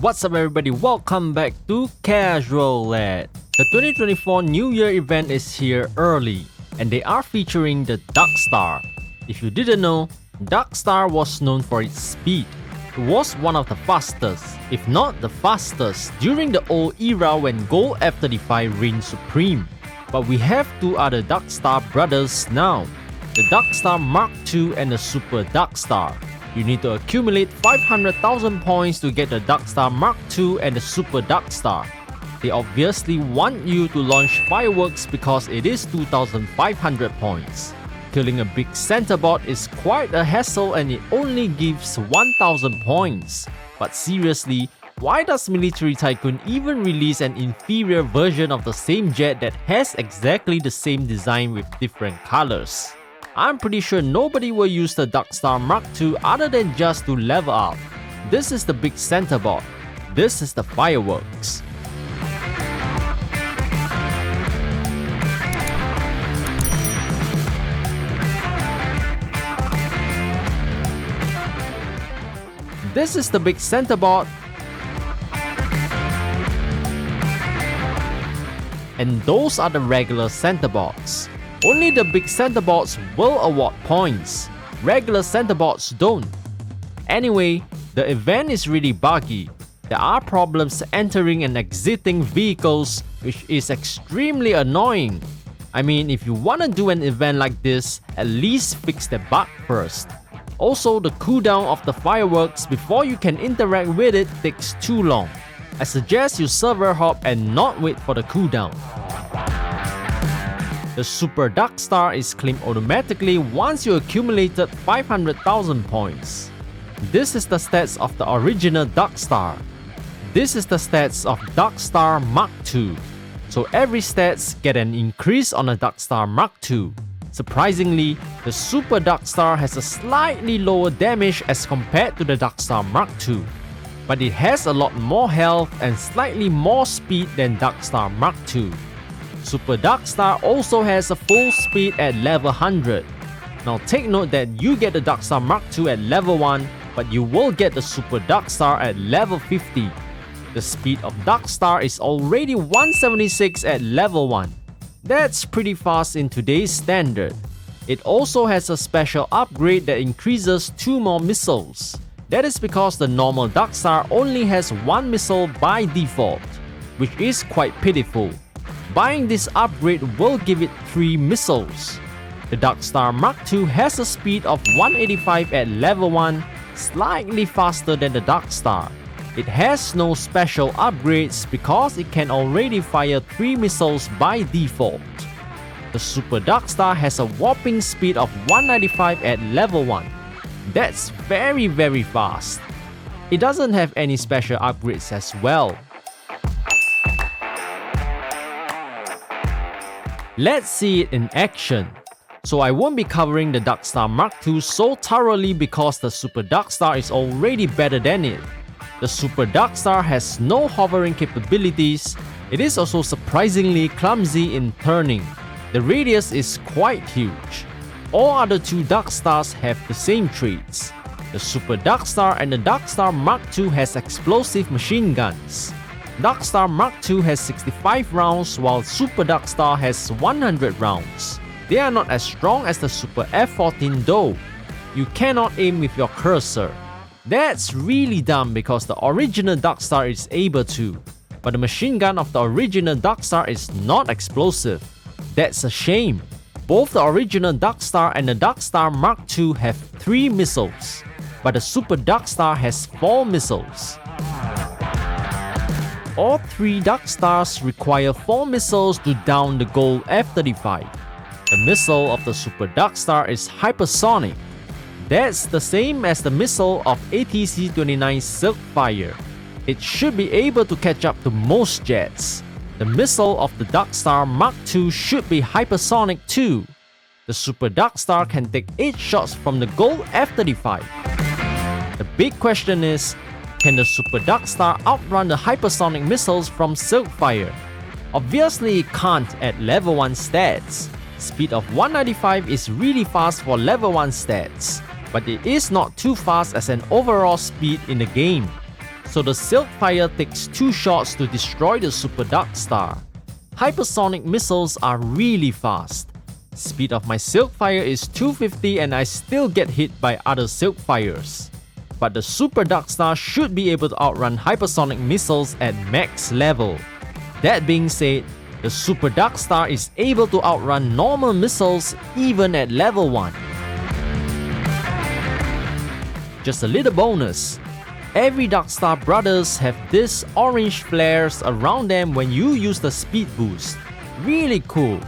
What's up everybody, welcome back to Casual Lad. The 2024 New Year event is here early and they are featuring the Darkstar. If you didn't know, Darkstar was known for its speed. It was one of the fastest, if not the fastest, during the old era when Gold F-35 reigned supreme. But we have two other Darkstar brothers now, the Darkstar Mk2 and the Super Darkstar. You need to accumulate 500,000 points to get the Darkstar Mk2 and the Super Darkstar. They obviously want you to launch fireworks because it is 2,500 points. Killing a big centerbot is quite a hassle and it only gives 1,000 points. But seriously, why does Military Tycoon even release an inferior version of the same jet that has exactly the same design with different colors? I'm pretty sure nobody will use the Darkstar Mk2 other than just to level up. This is the big centerbot. This is the fireworks. This is the big centerbot. And those are the regular centerbots. Only the big centerbots will award points. Regular centerbots don't. Anyway, the event is really buggy. There are problems entering and exiting vehicles, which is extremely annoying. I mean, if you wanna do an event like this, at least fix the bug first. Also, the cooldown of the fireworks before you can interact with it takes too long. I suggest you server hop and not wait for the cooldown. The Super Darkstar is claimed automatically once you accumulated 500,000 points. This is the stats of the original Darkstar. This is the stats of Darkstar Mk2. So every stats get an increase on a Darkstar Mk2. Surprisingly, the Super Darkstar has a slightly lower damage as compared to the Darkstar Mk2. But it has a lot more health and slightly more speed than Darkstar Mk2. Super Darkstar also has a full speed at level 100. Now take note that you get the Darkstar Mk2 at level 1, but you will get the Super Darkstar at level 50. The speed of Darkstar is already 176 at level 1. That's pretty fast in today's standard. It also has a special upgrade that increases 2 more missiles. That is because the normal Darkstar only has 1 missile by default, which is quite pitiful. Buying this upgrade will give it 3 missiles. The Darkstar Mk2 has a speed of 185 at level 1, slightly faster than the Darkstar. It has no special upgrades because it can already fire 3 missiles by default. The Super Darkstar has a whopping speed of 195 at level 1. That's very fast. It doesn't have any special upgrades as well. Let's see it in action. So I won't be covering the Darkstar Mk2 so thoroughly because the Super Darkstar is already better than it. The Super Darkstar has no hovering capabilities. It is also surprisingly clumsy in turning. The radius is quite huge. All other 2 Darkstars have the same traits. The Super Darkstar and the Darkstar Mk2 has explosive machine guns. Darkstar Mk2 has 65 rounds while Super Darkstar has 100 rounds. They are not as strong as the Super F-14 though. You cannot aim with your cursor. That's really dumb because the original Darkstar is able to, but the machine gun of the original Darkstar is not explosive. That's a shame. Both the original Darkstar and the Darkstar Mk2 have 3 missiles, but the Super Darkstar has 4 missiles. All 3 Darkstars require 4 missiles to down the Gold F-35. The missile of the Super Darkstar is hypersonic. That's the same as the missile of ATC29 Silkfire. It should be able to catch up to most jets. The missile of the Darkstar Mk2 should be hypersonic too. The Super Darkstar can take 8 shots from the Gold F-35. The big question is, can the Super Darkstar outrun the hypersonic missiles from Silkfire? Obviously it can't at level 1 stats. Speed of 195 is really fast for level 1 stats, but it is not too fast as an overall speed in the game. so the Silkfire takes 2 shots to destroy the Super Darkstar. Hypersonic missiles are really fast. Speed of my Silkfire is 250 and I still get hit by other Silkfires. But the Super Darkstar should be able to outrun hypersonic missiles at max level. That being said, the Super Darkstar is able to outrun normal missiles even at level 1. Just a little bonus. Every Darkstar brothers have these orange flares around them when you use the speed boost. Really cool.